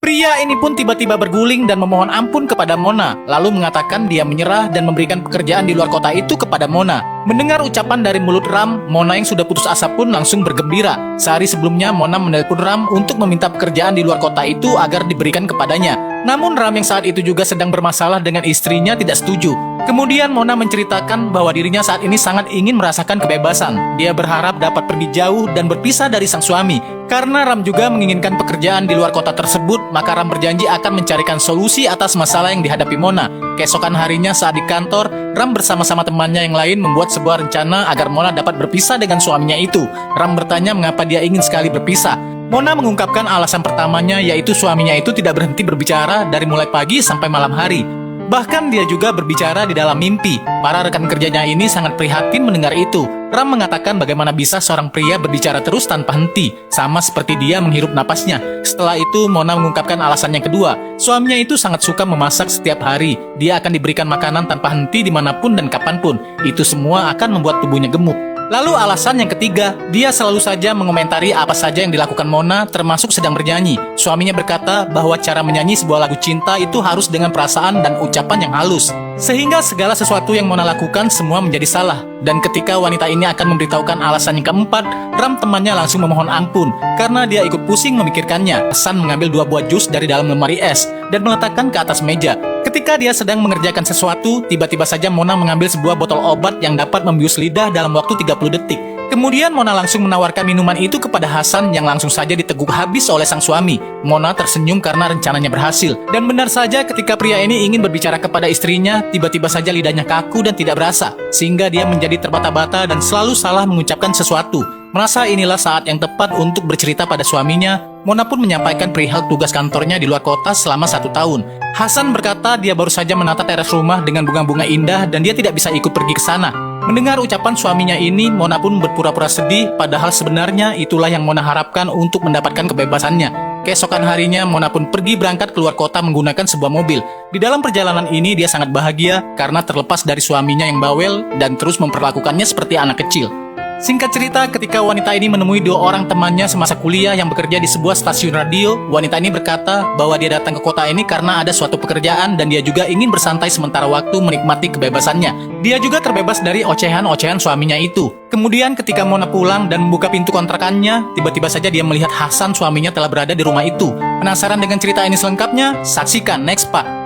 Pria ini pun tiba-tiba berguling dan memohon ampun kepada Mona, lalu mengatakan dia menyerah dan memberikan pekerjaan di luar kota itu kepada Mona. Mendengar ucapan dari mulut Ram, Mona yang sudah putus asa pun langsung bergembira. Sehari sebelumnya, Mona menelpon Ram untuk meminta pekerjaan di luar kota itu agar diberikan kepadanya. Namun Ram yang saat itu juga sedang bermasalah dengan istrinya tidak setuju. Kemudian Mona menceritakan bahwa dirinya saat ini sangat ingin merasakan kebebasan. Dia berharap dapat pergi jauh dan berpisah dari sang suami. Karena Ram juga menginginkan pekerjaan di luar kota tersebut, maka Ram berjanji akan mencarikan solusi atas masalah yang dihadapi Mona. Keesokan harinya saat di kantor, Ram bersama-sama temannya yang lain membuat sebuah rencana agar Mona dapat berpisah dengan suaminya itu. Ram bertanya mengapa dia ingin sekali berpisah. Mona mengungkapkan alasan pertamanya, yaitu suaminya itu tidak berhenti berbicara dari mulai pagi sampai malam hari. Bahkan dia juga berbicara di dalam mimpi. Para rekan kerjanya ini sangat prihatin mendengar itu. Ram mengatakan bagaimana bisa seorang pria berbicara terus tanpa henti, sama seperti dia menghirup napasnya. Setelah itu, Mona mengungkapkan alasan yang kedua. Suaminya itu sangat suka memasak setiap hari. Dia akan diberikan makanan tanpa henti dimanapun dan kapanpun. Itu semua akan membuat tubuhnya gemuk. Lalu alasan yang ketiga, dia selalu saja mengomentari apa saja yang dilakukan Mona, termasuk sedang bernyanyi. Suaminya berkata bahwa cara menyanyi sebuah lagu cinta itu harus dengan perasaan dan ucapan yang halus. Sehingga segala sesuatu yang Mona lakukan semua menjadi salah. Dan ketika wanita ini akan memberitahukan alasan yang keempat, Ram temannya langsung memohon ampun karena dia ikut pusing memikirkannya. Hasan mengambil 2 buah jus dari dalam lemari es dan meletakkan ke atas meja. Ketika dia sedang mengerjakan sesuatu, tiba-tiba saja Mona mengambil sebuah botol obat yang dapat membius lidah dalam waktu 30 detik. Kemudian Mona langsung menawarkan minuman itu kepada Hasan yang langsung saja diteguk habis oleh sang suami. Mona tersenyum karena rencananya berhasil. Dan benar saja ketika pria ini ingin berbicara kepada istrinya, tiba-tiba saja lidahnya kaku dan tidak berasa, sehingga dia menjadi terbata-bata dan selalu salah mengucapkan sesuatu. Merasa inilah saat yang tepat untuk bercerita pada suaminya, Mona pun menyampaikan perihal tugas kantornya di luar kota selama 1 tahun. Hasan berkata dia baru saja menata teras rumah dengan bunga-bunga indah dan dia tidak bisa ikut pergi ke sana. Mendengar ucapan suaminya ini, Mona pun berpura-pura sedih, padahal sebenarnya itulah yang Mona harapkan untuk mendapatkan kebebasannya. Keesokan harinya, Mona pun pergi berangkat keluar kota menggunakan sebuah mobil. Di dalam perjalanan ini, dia sangat bahagia karena terlepas dari suaminya yang bawel dan terus memperlakukannya seperti anak kecil. Singkat cerita, ketika wanita ini menemui 2 orang temannya semasa kuliah yang bekerja di sebuah stasiun radio, wanita ini berkata bahwa dia datang ke kota ini karena ada suatu pekerjaan dan dia juga ingin bersantai sementara waktu menikmati kebebasannya. Dia juga terbebas dari ocehan-ocehan suaminya itu. Kemudian ketika Mona pulang dan membuka pintu kontrakannya, tiba-tiba saja dia melihat Hasan suaminya telah berada di rumah itu. Penasaran dengan cerita ini selengkapnya? Saksikan next part.